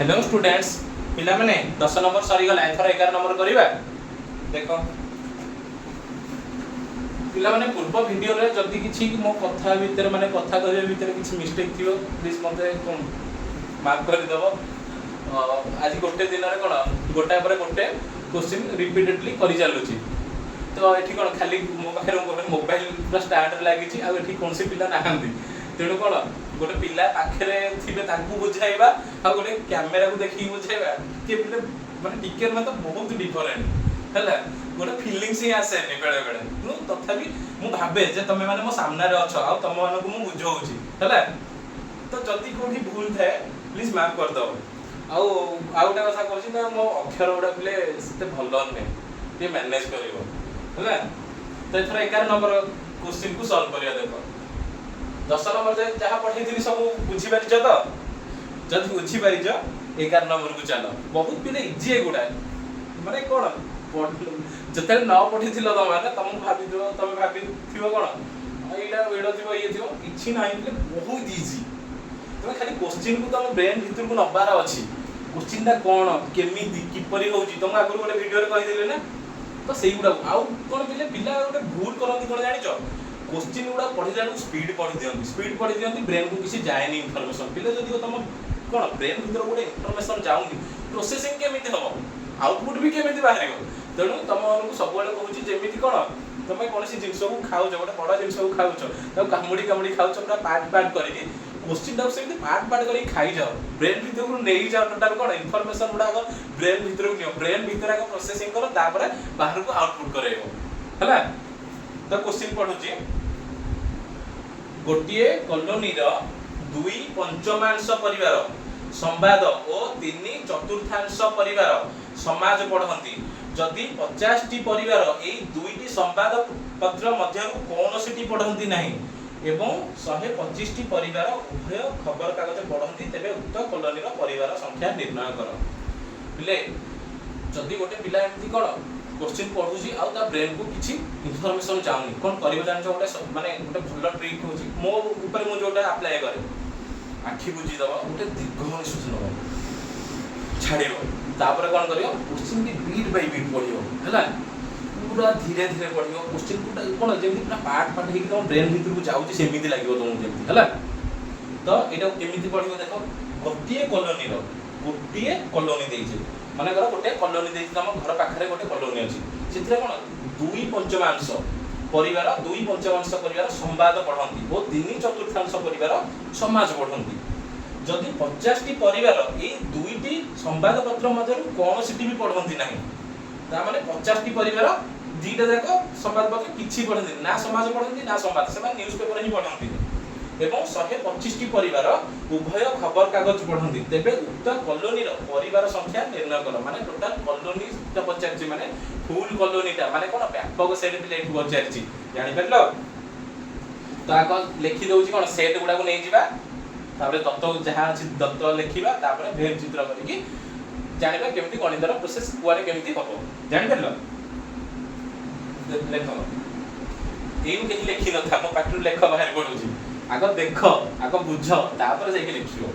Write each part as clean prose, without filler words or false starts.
hello students पिला माने 10 number सरी गला एथर 11 नंबर करिबा देखो पिला माने पूर्व वीडियो रे जल्दी किछि मो कथा भीतर माने कथा कहबे भीतर किछि मिस्टेक थियो प्लीज मते माफ कर दबो आज गोटे दिन रे कोन गोटा पर गोटे क्वेश्चन रिपीटेडली करि चालुची तो एठी कोन खाली मो पाखे मोबाइल पूरा स्टार्ट लागि छि आ एठी कोनसी पिला नाहंदी तेणु कोन गोटे पिला पाखे थे बुझाइबा आ गोटे कैमेरा को देखी बुझाइबा के माने टिके मतलब बहुत डिफरेंट है गोटे फिलिंग्स ही आसेनी बेले बेले मु तथापि मु भाबे जे तमे माने मो सामने रे अछ आ तम मानको मु बुझौची है तो जदी कोठी भूल थाए प्लीज माफ कर दो आउटा कथा कहछि ना मो अक्षर गुडा पिले सेते भलो नै ते मैनेज करिवो है तो एथरा 11 नंबर क्वेश्चन को सॉल्व करिया देखो 10 नंबर जहाँ पठेइथिनी सब बुझी पारिछ तो जब बुझी पारिछ 11 नंबर को चलो बहुत पिले इजी एगुडा माने कोन जते न पठेइथिलो त माने तुम भाबिदियो तुम भाबिथियो कोन एइडा वेडो थिबो ये थिबो किछि नाही पिले बहुत इजी तुम खाली क्वेश्चन को तुम ब्रेन भीतर को नबार अछि क्वेश्चन ता कोन केमिति किपरि होउची तुम आगु गोटे वीडियो रे कहि देले ना तो सेई गुडा आउ कोन पिले पिला गोटे भूल करंती कोन जानिचो क्वेश्चन गुडा पढ़ी जानु स्पीड पढ़ी दियंती ब्रेन को किसी जाएनी इनफॉरमेशन पिले जदी तुम कोन ब्रेन भीतर गोटे इनफॉरमेशन जाउनी प्रोसेसिंग केमिति हबो आउटपुट भी केमिति बाहरिबो तेणु तुम को सब बेले कहूची जेमिति कोन तुम कोनसी जिंस को खाउ छ गोटे बडा जिंस को खाउ छ त कामुडी खाउ छ पूरा पार्ट करके क्वेश्चन टा सेमिति पार्ट करके खाई जाओ ब्रेन भीतर को नेई जाओ टोटल कोन इनफॉरमेशन गुडा ब्रेन भीतर को नियो ब्रेन भीतर का प्रोसेसिंग करो तापर बाहर को आउटपुट करेबो हला तो क्वेश्चन पढुची गोटे कॉलोनी दुई पंचमांश परिवार संवाद और 3 चतुर्थांश परिवार समाज पढ़ती जदि 50 टी परिवार ए दुईटी संवाद पत्र मध्य कौनसी पढ़ती नहीं एवं 125 टी परिवार उभय खबर कागज पढ़ती तेबे उक्त कॉलोनी परिवार संख्या निर्णय कर पिले जदि गोटे पिला एमती कोन क्वेश्चन पढुची आ ता ब्रेन को किछि इन्फॉर्मेशन चाहनी कोन करिबो जान छ गोटे माने गोटे भलो ट्रिक होची मो ऊपर मु जोटा अप्लाई करे आखि बुझी दबा गोटे दीर्घ निश्वास नबो छाडिबो तापर कोन करियो क्वेश्चन की बीट बाय बीट पढियो हला पूरा धीरे धीरे पढियो क्वेश्चन को कोन जेमि पूरा पार्ट हे कि ब्रेन भीतर को जाउची सेमिति लागियो तुम जेमि हला तो एटा केमिति पढियो देखो गोटिए कॉलोनी देइछे माने घर गोटे कॉलोनी देइछे हम घर पाखरे गोटे कॉलोनी अछि सेथिरे कोन दुई पंचमांश परिवार संवाद पढ़ती और 3 चतुर्थांश परिवार समाज पढ़ती जदि 50 टी परिवार ए दुईटी संवाद पत्र मध्य कौन सी भी पढ़ती ना ता माने 50 टी परिवार दीटा जाक संवाद पत्र किछि पढ़ती ना समाज पढ़ती ना संवाद से न्यूज़पेपर ही पढ़ती एवं 125 टी परिवार उभय खबर कागज पढ़ती तेबे उक्त कॉलोनी परिवार संख्या निर्णय कर माने टोटल कॉलोनी ता पचारछि माने फुल कॉलोनी ता माने कोन व्यापक सेट पे लेट पचारछि जानि परलो तो आको लिखि दउछि कोन सेट गुडा को नै जिबा तापर दत्त जहा अछि दत्त लिखिबा तापर भेद चित्र करिकि जानिबा केमिति गणितर प्रोसेस कुआरे केमिति हबो जानि परलो लेखो एउ केहि लिखि न था मो पाटु लेख बाहर पडुछि आगो देख आगो बुझ तापर जाके लिखियो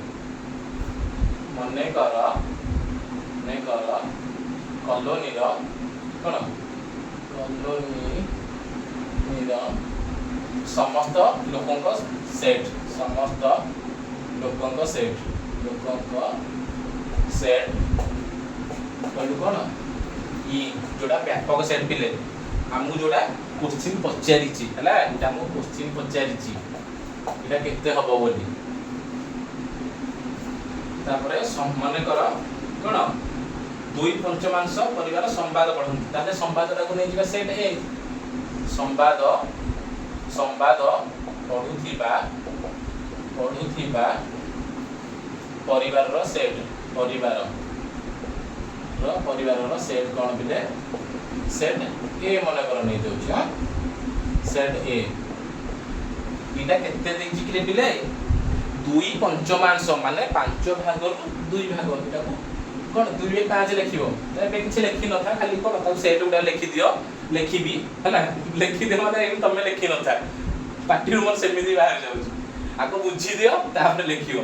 मने कर कॉलोनी रो कोन कॉलोनी रो समस्त लोकों को सेट कहलु कोन ई जोडा व्यापक सेट पिले हमहु जोडा क्वेश्चन पचारिछि हला एटा मो क्वेश्चन पचारिछि एटा केते हबो बोली तापरे माने कर कोन दुई पंचमांश परिवार संवाद पढ़ती ताले संवादटा को नै जिबा सेट ए संवाद पढुथिबा परिवार रो सेट परिवार रो सेट कोन बिले सेट ए माने कर नै देउछि हां सेट ए इटा केते देछि कि बिले दुई पंचमांश माने 5 भाग रु 2 भाग इटा को कोन 2 रे 5 लिखिबो एबे किछ लिखि न था खाली कोन ता सेट उडा लिखि दियो लिखिबी हला लिखि दे माने तमे लिखि न था पाटी रूम सेमिति बाहर जाउछ आको बुझी दियो तापर लिखियो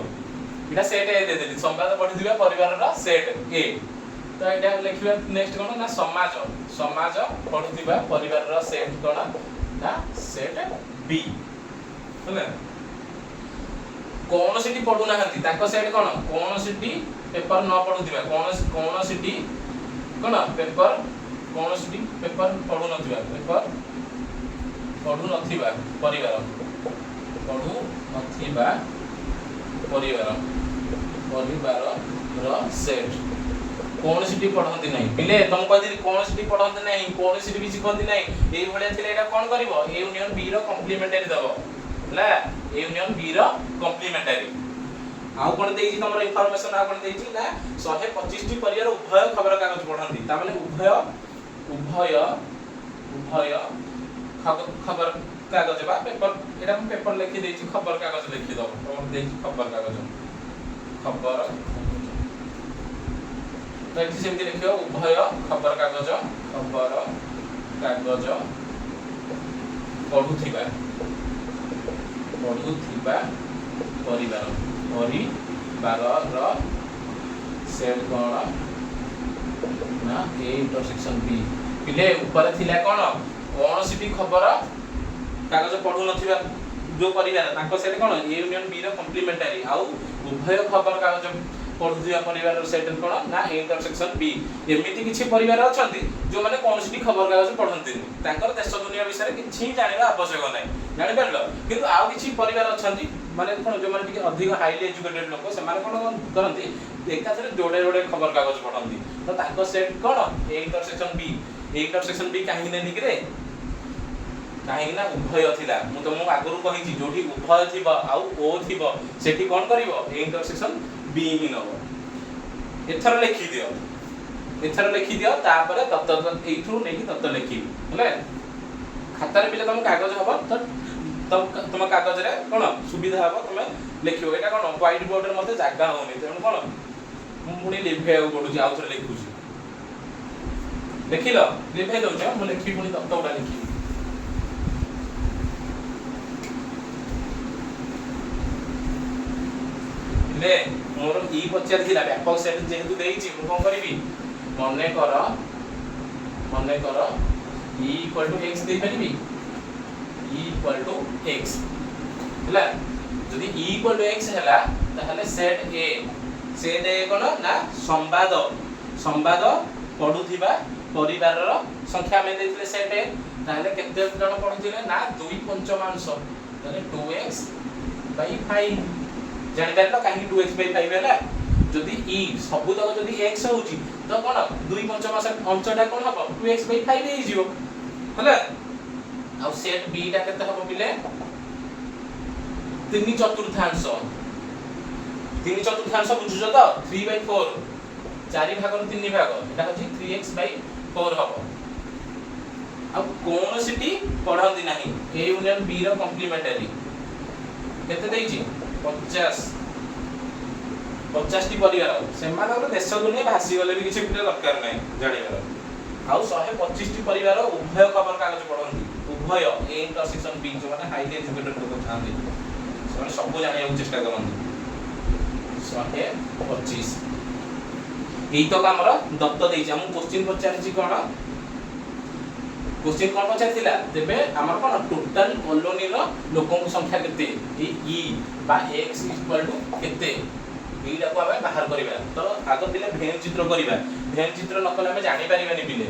এটা সেট ए दे देली संवाद पढुथिबा परिवार रा सेट ए तो एटा लिखिबा नेक्स्ट कोन ना समाज समाज पढुथिबा परिवार रा सेट कोन ना सेट बी होला कोन सिटी पढु नाहंती ताको सेट कोन कोन सिटी पेपर न पढुथिबा कोन सिटी कोन पेपर कोन सिटी पेपर पढु नथिबा पेपर पढु नथिबा परिवार पढु नथिबा परिवार परिवार रा सेट कौन सिटी पढ़ती नहीं पिले तुम कहती कौन सिटी पढ़ती नहीं कौन सिटी भी शिखती नहीं एई भलिया थिले एटा कोन करिवो ए यूनियन बी रो कॉम्प्लीमेंटरी दबो हला ए यूनियन बी रो कॉम्प्लीमेंटरी आउ कोन देइछि तमरो इंफॉर्मेशन आ कोन देइछि ना 125 टी परिवार उभय खबर कागज पढ़ती ता माने उभय उभय उभय खबर कागज बा पेपर एटा हम पेपर लिखि देइछि खबर कागज लिखि दबो तमरो देइछि खबर कागज खबर तो एठी सेमति लिखियो उभय खबर कागज पढुथिबा परिवार र सेट कोन ना ए इंटरसेक्शन बी पिले ऊपर थिला कोन सिटी खबर कागज पढु नथिबा जो परिवार ताको सेट कोन ए यूनियन बी रो कॉम्प्लीमेंटरी आउ उभय खबर कागज पढुथिबा परिवार रो सेट कोन ना ए इंटरसेक्शन बी एमिति किछि परिवार अछंती जो माने कोनसिटी खबर कागज पढंती ताकर देश दुनिया विषय रे किछि जानिबा आवश्यक नै जानि परलो किंतु आउ किछि परिवार अछंती माने कोन जो माने टिके अधिक हाईली एजुकेटेड लोक से माने कोन करंती एकाथरे जोडे जोडे खबर कागज पढंती तो ताको सेट कोन ए इंटरसेक्शन बी काहे नै निकरे काहे ना उभय थिला मु तुमको आगरु कहिछि जोठी उभय थिबा आउ ओ थिबा सेठी कोन करिवो ए इंटरसेक्शन बी ही नबो एथर लिखि दियो तापर तत्त एथु नेकी तत्त लिखि हले खाता रे बिले तुम कागज हबो तो तुम कागज रे कोन सुविधा हबो तुम लिखियो एटा कोन व्हाइट बोर्ड रे मते जागा होनी तेन कोन मु पुनी लिखै पडुची आउ थरे लिखुची लिखिलो लिखै दउछ मु लिखि पुनी तत्त उडा लिखि ले मोर ई पचार थिला व्यापक सेट जेहेतु देइछि मु कोन करबी मने कर e = x दे परिबी e = x हला जदि e = x हला ताहले सेट ए कोन ना संवाद पढुथिबा परिवार रो संख्या में देथिले सेट ए ताहले केते जण पढुथिले ना 2/5 ताहले 2x/5 जानि परलो काहे 2x/5 हला जदि e सबु तक जदि x होउची तो कोन 2/5 अंशटा कोन हबो 2x/5 हे जिवो हला आ सेट b टा केते हबो पिले 3/4 बुझुजो तो 3/4 4 भाग रो 3 भाग एटा होची 3x/4 हबो अब कोन सिटी पढाउती नाही ए यूनियन बी रो कॉम्प्लीमेंटरी केते देइची 50 टी परिवार से मानकर देश दुनिया भासी गले भी किछि पिले दरकार नै जानिबार आउ 125 टी परिवार उभय खबर कागज पढंती उभय ए इंटरसेक्शन बी जो माने हाईली एजुकेटेड लोक थांती से सब जानिया चेष्टा करंती 125 एई तो हमर दत्त देइछ हम क्वेश्चन पचारछि क्वेश्चन कोन पचारथिला तेबे हमर कोन टोटल कॉलोनी रो लोकन संख्या केते ई बा x = केते एइडा को हमें बाहर करिबा तो आगो दिले भेन चित्र करिबा भेन चित्र न कले हमें जानि परिबानी बिले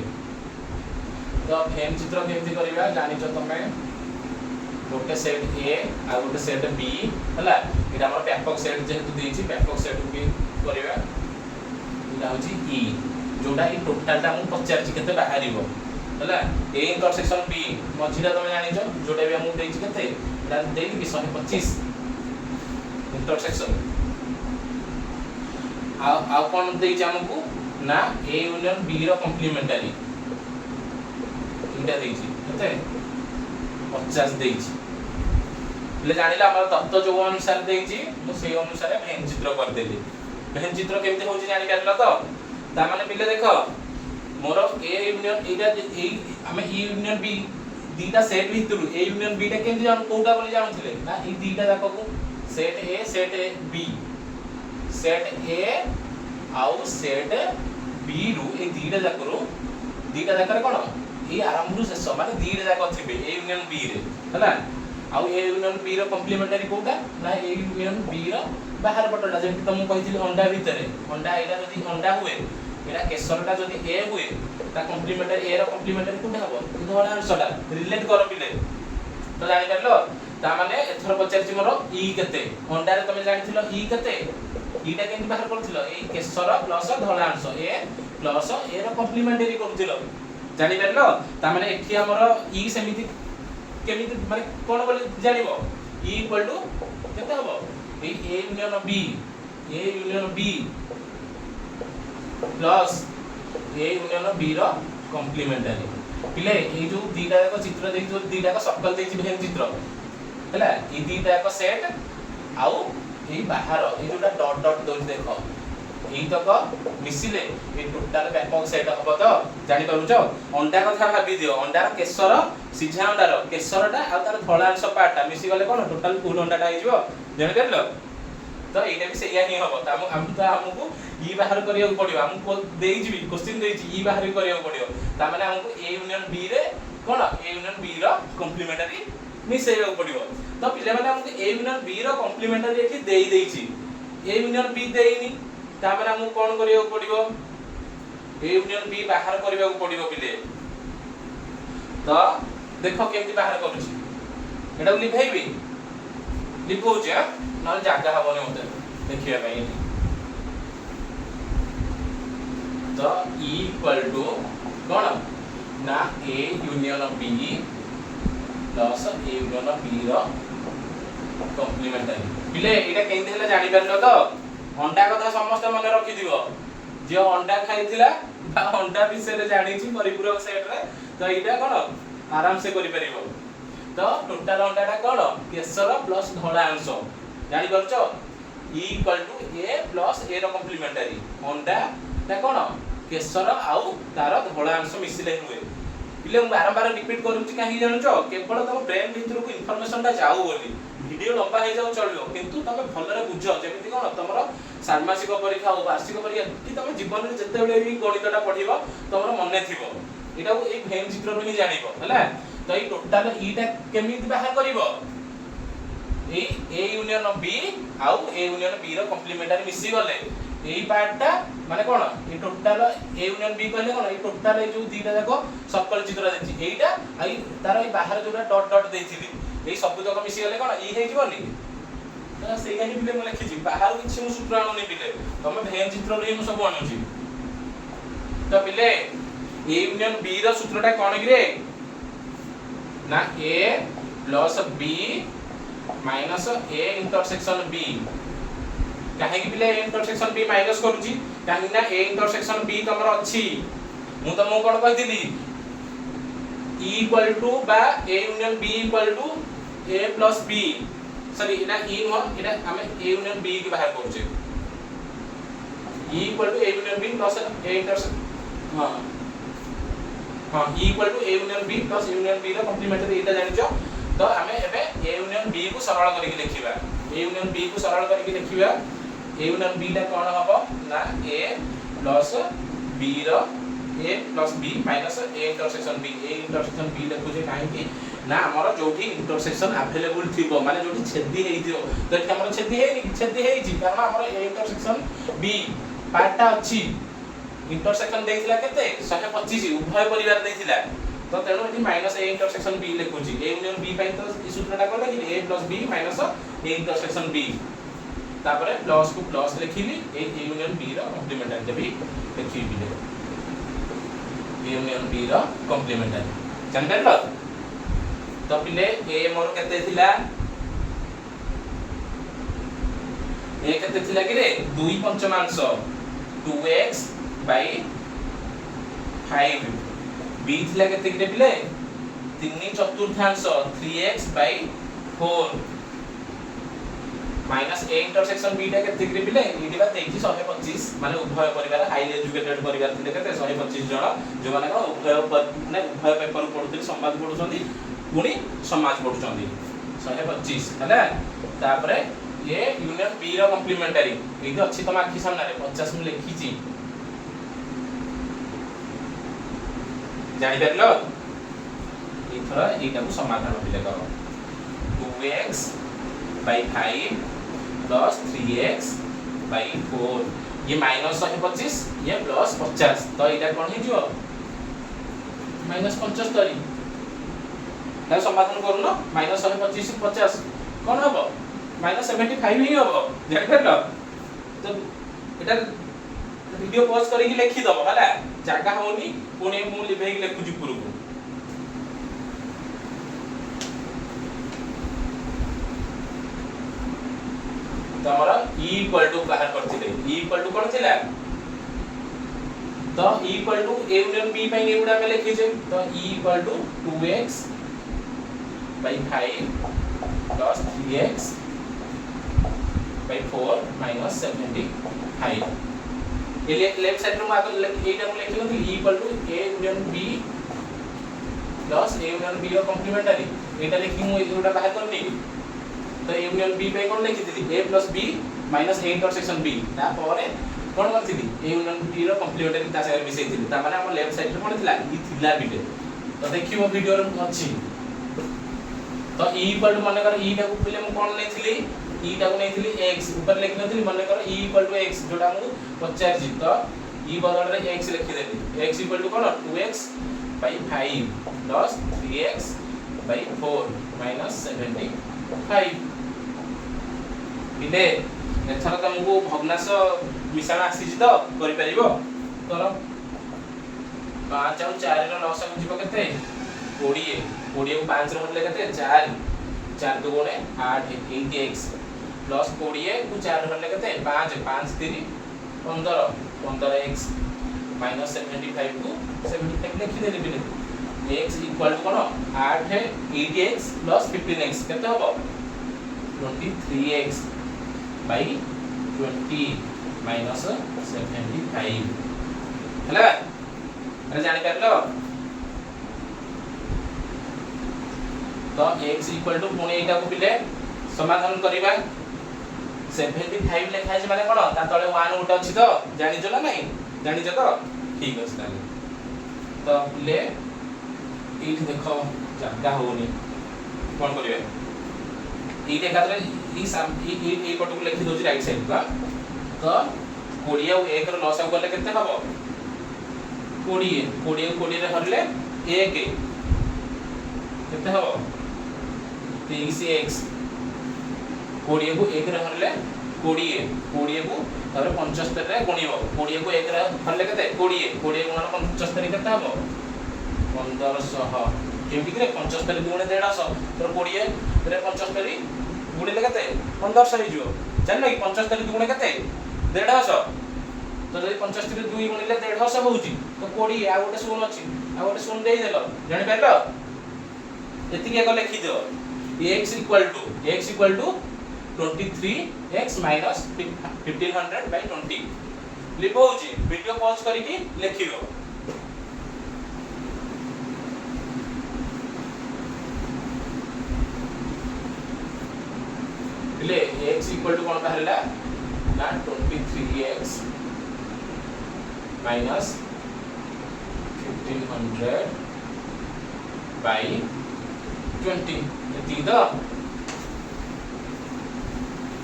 तो भेन चित्र केमति करिबा जानि छ तमे गोटे सेट ए आ गोटे सेट बी हला एटा हमर व्यापक सेट जेहेतु देइछि व्यापक सेट भी करिबा एटा होछि ई जोडा ई टोटल ता हम पचारछि केते बाहरिबो हला ए इंटरसेक्शन बी मझिरा तमे जानि छ जोडा भी हम देइछि केते एटा देइछि कि 125 इंटरसेक्शन आ कोन देइछि हमकु ना ए यूनियन बी रो कॉम्प्लीमेंटरी इनटा देइछि केते 50 देइछि ले जानिला हमर तत्व जो अनुसार देइछि तो सेही अनुसार भेन चित्र कर देली भेन चित्र केमते होछि जानि परला तो ता माने पिले देखो मोर ए यूनियन एटा ए हमें ई यूनियन बी दीटा सेट भितरु ए यूनियन बी टा केमते जान कोटा बोली जानथिले ना ई दीटा जाक को set A B set A आउ सेट बी रु ए दीटा जाकर कोन ए आरंभ रु शेष माने दीटा जाक थिबे ए यूनियन बी रे हला आउ ए यूनियन बी रो कॉम्प्लीमेंटरी कोटा ना ए यूनियन बी रो बाहर पटला जेंति तुम कहिथिल अंडा भितरे अंडा एटा जदी अंडा हुए एटा केसरटा जदी ए हुए ता कॉम्प्लीमेंटरी ए रो कॉम्प्लीमेंटरी कोटा हबो धोळा अंशटा रिलेट कर बिले तो जानि परलो ता माने एथर पचारछि मोर ई केते अंडा रे तमे जानिथिलो ई केते ईटा केंति बाहर करथिलो ए केसर प्लस धोळा अंश ए प्लस ए रो कॉम्प्लीमेंटरी करथिलो जानि परलो ता माने एठी हमर ई सेमिति केमिति माने कोन बोली जानिबो ई इक्वल टू केते हबो A union B plus A union B रो कॉम्प्लीमेंटरी पिले ए जो दीटा को चित्र देइ जो दीटा को सर्कल देइ भेन चित्र हला ई दीटा को सेट आउ ए बाहर ए जोटा डॉट डॉट दो देखो ई तक मिसिले ए टोटल व्यापक सेट हबो तो जानि पारुछो अंडा कथा भाबी दियो अंडा रो केसर सिझा अंडा रो केसरटा आ तार धळा अंश पार्टटा मिसि गले कोन टोटल फुल अंडाटा आइ जिवो जानि परलो तो एटा भी सेया ही हबो त हमकु ई बाहर करियो पड़ियो हमकु देइ जिवि क्वेश्चन देइ छि ई बाहर करियो पड़ियो त माने हमकु ए यूनियन बी रे कोन ए यूनियन बी रो कॉम्प्लीमेंटरी मिसेयो पड़ियो तो पिले माने हमकु ए यूनियन बी रो कॉम्प्लीमेंटरी एठी देइ देइ छि ए यूनियन बी देइनी त माने हमकु कोन करियो पड़ियो ए यूनियन बी बाहर करियो पड़ियो पिले तो देखो केमति बाहर करूछि एटा लिखाइबी लिखौछि न जागा हबने मते देखिया भाई तो E इक्वल टू कोन ना A union B plus A union B रो कॉम्प्लीमेंटरी पिले एटा केंति हला जानि परलो तो अंडा कथा समस्त मन रखि दिबो जे अंडा खाइथिला बा अंडा विषय रे जानि छि परिपूरक सेट रे तो एटा कोन आराम से करि परिबो तो टोटल अंडाटा कोन केसर प्लस धळा अंश जानि परछो E equal to A plus A रो कॉम्प्लीमेंटरी अंडा ता कोन केसर आउ तार धळा अंश मिसिले हुए पिले हम बारंबार रिपीट करूची काहे जानुचो केवल तम ब्रेन भितर को इंफॉर्मेशन ता जाऊ बोली वीडियो लंबा हे जाऊ चलियो किंतु तमे भलरे बुझो जेमिति कोन तमरो षाण्मासिक परीक्षा हो वार्षिक परीक्षा कि तमे जीवन रे जते बेले भी गणितटा पढिबो तमरो मने थिबो एटा को एक भेन चित्र रो ही जानिबो हला तो ई टोटल ईटा केमिति बाहर करिवो ए ए यूनियन बी आउ ए यूनियन बी रो कॉम्प्लीमेंटरी मिसी गले एई पार्टटा माने कोन ए टोटल ए यूनियन बी कहले कोन ए टोटल ए जो दीटा जाको सर्कल चित्र देछि एईटा आई तार ए बाहर जोटा डॉट डॉट देथिली एई सब जाको मिसी गले कोन ई हे जिवोनी तो सेया ही बिले म लिखि छि बाहर किछि मु सूत्र आनुनी बिले तमे भेन चित्र रे मु सब आनुछि तो बिले ए यूनियन बी रो सूत्रटा कोन कि रे ना A plus B minus A intersection B काहे कि पिले A इंटरसेक्शन B माइनस करूची काहे ना A इंटरसेक्शन B तमरो अछि मु त मु कोन कहितली E इक्वल टू बा A union B equal to A plus B sorry एटा E न एटा हमें A यूनियन B के बाहर करूचे E equal to A union B plus A intersection हां हां E equal to A union B plus A union B रो complementary एटा जानिचो तो हमें एबे A यूनियन B को सरल करके लिखिबा A यूनियन B को सरल करके लिखिबा A यूनियन B टा कोन हबो ना A प्लस B रो A plus B minus A intersection B A intersection B लिखु जे काहे कि ना हमर जोठी इंटरसेक्शन अवेलेबल थिबो माने जोठी छेदी हेइ दियो तो एठी हमर छेदी हेइ जी कारण हमर A इंटरसेक्शन B पार्टटा अछि इंटरसेक्शन देइथिला केते 125 उभय परिवार देइथिला तो तेनो एठी माइनस A इंटरसेक्शन B लिखुची A यूनियन B पई तो ई सूत्रटा कोन कि A plus B minus A intersection B तापरे प्लस को प्लस लिखिली A यूनियन B रो कॉम्प्लीमेंटरी देबी लिखिबी ले A यूनियन B रो कॉम्प्लीमेंटरी जान परलो तो पिले A मोर केते थिला A केते थिला कि रे 2 पंचमांश 2x by 5 B थिला केते कि रे पिले 3 चतुर्थांश 3x by 4 minus A intersection B टा केते कि रे पिले एडी बा 125 माने उभय परिवार हाईली एजुकेटेड परिवार थिले केते 125 जण जो माने को उभय माने उभय पेपर पढुथि समाज पढुछंदी पुनी समाज पढुछंदी 125 हला तापरे ए यूनियन बी रो कॉम्प्लीमेंटरी एठी अछि तम आखि सामने रे 50 मु लिखि छी जानि परलो इथरा एटा को समाधान पिले करो 2x by 5 plus 3x by 4 ये माइनस 125 ये प्लस 50 तो एटा कोन हे जिवो माइनस 75 ता समाधान करू न माइनस 125 50 कोन हबो माइनस 75 ही हबो जानि परलो तो एटा वीडियो पॉज करिकि लिखि दबो हला जागा होनी पुणे मु लिबेई लिखुजी पुरु तो हमरा e इक्वल टू बाहर करथिले e इक्वल टू कोन थिला तो e equal to a union b पई एउडा में लिखि छै तो e equal to 2x by 5 plus 3x by 4 minus 75 ये लेफ्ट साइड रो आगे एटा को लिखि नथि e equal to a union b plus a union b रो कॉम्प्लीमेंटरी एटा लिखि मु एउडा बाहर करनी तो a यूनियन b पे कोन लिखिथिली a plus b minus a intersection b ता परे कोन करथिली a यूनियन b रो कॉम्प्लीमेंटरी ता सागर मिसैथिली ता माने हम लेफ्ट साइड रे कोन थिला ई थिला बिटे तो देखियो वीडियो रे अछि तो e इक्वल टू माने कर e टा को पहिले हम कोन लेथिली e टा को लेथिली x ऊपर लिख नथिली माने कर e इक्वल टू x जोटा हम पचार जी तो e बदल रे x लिखि देली x इक्वल टू कोन 2x by 5 plus 3x by 4 minus 75 बिले एथर तुमको भग्नांश मिश्रण आसी तो करि परिबो कर 5 और 4 रो लसक जिवो केते 20 20 को 5 रो हटले केते 4 4 2 गुणे 8 8x प्लस 20 को 4 हटले केते 5 5 3 15 15x minus 75 को 75 लिखि देली बिले x इक्वल टू कोन 8 है 8x प्लस 15x केते हबो 23x by 20 minus 75 हला अरे जानि परलो तो x इक्वल टू पुणी एटा को पिले समाधान करिबा 75 लेखा छै माने कोन ता तळे 1 उठ अछि तो जानि जो ना नहीं जानि जो तो ठीक अछि ताले तो पिले ई देखो जागा होनी कोन करिवे ई एकात्रे ई पटो को लिखि दोछि राइट साइड का तो 20 और 1 रो लॉस गले केते हबो 20 20 20 रे हरले 1 केते हबो 30x 20 को 1 रे हरले 20 20 को तारे 75 रे गुणिबो 20 को 1 रे हरले केते 20 20 गुणन 75 केते हबो 1500 केमति करे 75 गुणे 150 तो 20 रे 75 गुणे केते 1500 हे जो जानले कि 75 गुणे केते 150 तो जदि 75 रे 2 गुणिले 150 होउची तो 20 आ गोटे शून्य अछि आ गोटे शून्य देई देलो जानि परलो एतिके एक लिखि दियो x equal to 23x minus 1500 by 20 लिखो होची वीडियो पॉज करिकि लिखियो ले x इक्वल टू कोन बाहरला ना 23x minus 1500 by 20 एती तो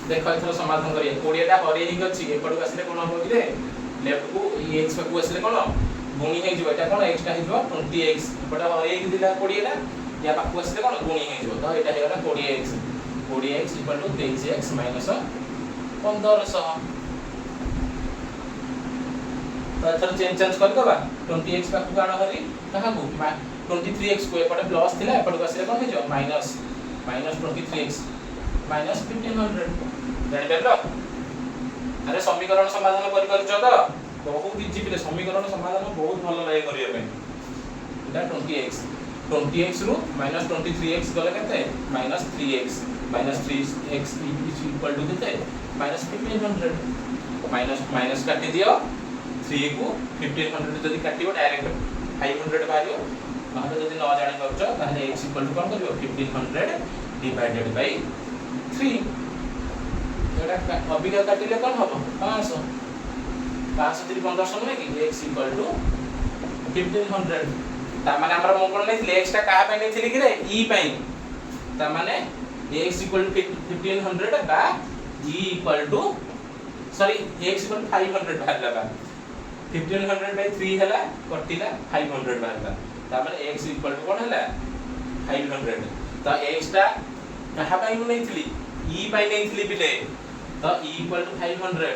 देखो एथरो समाधान करिए 20 टा हरि हिंग अछि एपड को आसले कोन हो कि लेफ्ट को ई x को आसले कोन गुणी हे जिवो एटा कोन x टा हे जिवो 20x एपड हरि हिंग दिला 20 टा या पाकु आसले कोन गुणी हे जिवो तो एटा हे गला 20x equal to 23x minus 1500 तो एथरो चेंज कर दबा 20x पाकु गाण हरि कहा को 23x को एपड प्लस थिला एपड को आसले कोन हे जिवो माइनस 23x minus 1500 जानि परलो अरे समीकरण समाधान करि परछो तो बहुत इजी पिले समीकरण समाधान बहुत भलो लागे करिया पे एटा 20x रु minus 23x गले केते minus 3x minus 3x is equal to केते minus 1500 minus काटि दियो 3 को 1500 जदी काटियो डायरेक्ट 500 बारियो माने जदी न जानि परछो ताले x equal to कोन करियो 1500 divided by 3 एटा अबिका काटिले कोन हबो 500 500 3 1500 नै कि x = 1500 ता माने हमरा म कोन नै x टा का पे नै थिली कि रे e पई ता माने x = 1500 बा e = सॉरी x = 500 बाहरला बा 1500/3 हला कटिला 500 बाहरला ता माने x = कोन हला 500 ता x टा कहा पई नै थिली e पई नै थिली बिले ता e = 500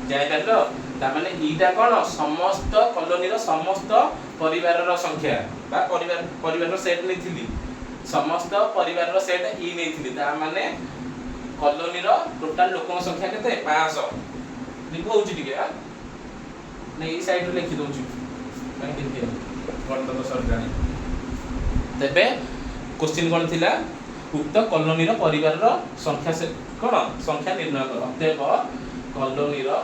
जाय करलो ता माने e टा कोन समस्त कॉलोनी रो समस्त परिवार रो संख्या बा परिवार रो सेट नै थिली समस्त परिवार रो सेट e नै थिली ता माने कॉलोनी रो टोटल लोकन संख्या केते 500 लिखो होची ठीक है नै ई साइड रे लिखि दोची मैं देखिए कोन तो सर जानी तबे क्वेश्चन कोन थिला उक्त कॉलोनी रो परिवार रो संख्या से कोन संख्या निर्णय करो देब कॉलोनी रो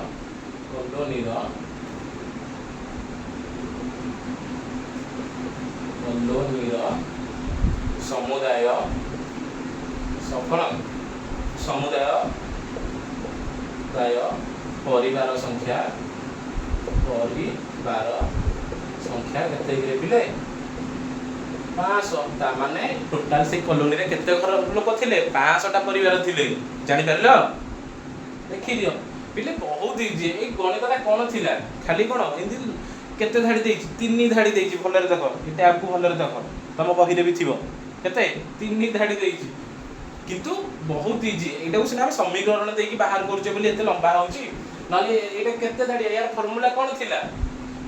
समुदाय सफल समुदाय प्राय परिवार संख्या केते रे पिले 500 ता माने टोटल से कॉलोनी रे केते घर लोक थिले 500 टा परिवार थिले जानि परलो देखि दियो पिले बहुत इजी ए गणितटा कोन थिला खाली कोन इंदी केते धाडी देछि 3 धाडी देछि भलरे देखो ए टैब को भलरे देखो तम बही रे भी थिबो केते 3 धाडी देछि किंतु बहुत इजी एटा को सिना समीकरण देकी बाहर करछे बोली एते लंबा होउची नले एटा केते धाडी यार फार्मूला कोन थिला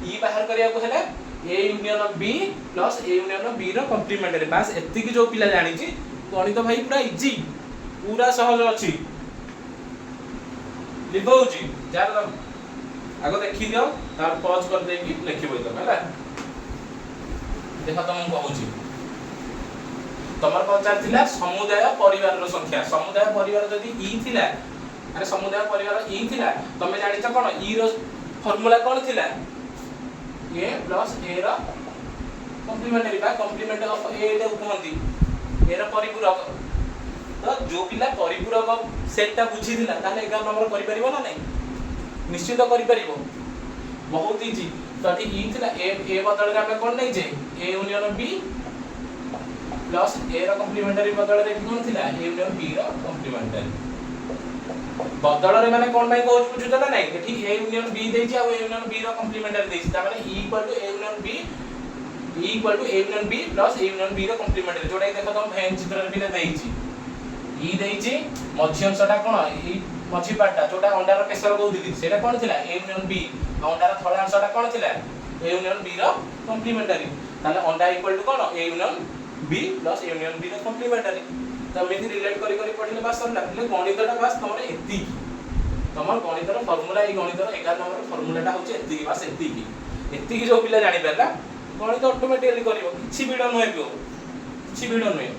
ई बाहर करिया को हेला a union b plus a union b रो कॉम्प्लीमेंटरी बस एत्ती की जो पिला जानि छी गणित भाई पूरा इजी पूरा सहज अछि लिखो छी जार आगो देखि दियो तार पॉज कर दे कि लिखिबो त हैला देखा तुम कहू छी तमर पचार थिला समुदाय परिवार रो संख्या समुदाय परिवार जदी e थिला अरे समुदाय परिवार e थिला तमे जानि छ कोन e रो फार्मूला कोन थिला a plus a रा कॉम्प्लीमेंटरी बा कॉम्प्लीमेंट ऑफ a दे कहंती a रा परिपूरक तो जो पिला परिपूरक सेटटा बुझी दिला ताले 11 नंबर करि परिबो ना नहीं निश्चित करि परिबो बहुत इजी तो ई थिला a बदल रे हमें कोन नै जे a union b plus a रा कॉम्प्लीमेंटरी बदल रे कोन थिला a यूनियन b रा कॉम्प्लीमेंटरी बदल रे माने कोन भाई कहू बुझु त नै एठी a यूनियन b देछि आ a यूनियन b रो कॉम्प्लीमेंटरी देछि त माने e = a union b e = a union b plus a union b रो कॉम्प्लीमेंटरी जोडा देखो तुम फैन चित्र रे बिना देछि e देछि मध्य अंशटा कोन e मझी पाटा जोडा अंडा रो केसर कहू दिली सेटा कोन थिला a यूनियन b अंडा रो थळा अंशटा कोन थिला a यूनियन b रो कॉम्प्लीमेंटरी ताले अंडा = कोन a union b plus a union b रो कॉम्प्लीमेंटरी तमे दी रिलेट करी करी पढिले बस सरला ले गणितटा बस तमरे एत्ती तमर गणितर फार्मूला ई गणितर 11 नंबर फार्मूलाटा होचे एत्ती बस एत्ती जो पिला जानि परला गणित ऑटोमेटिकली करिवो किछि भिड नय पियो किछि भिड नय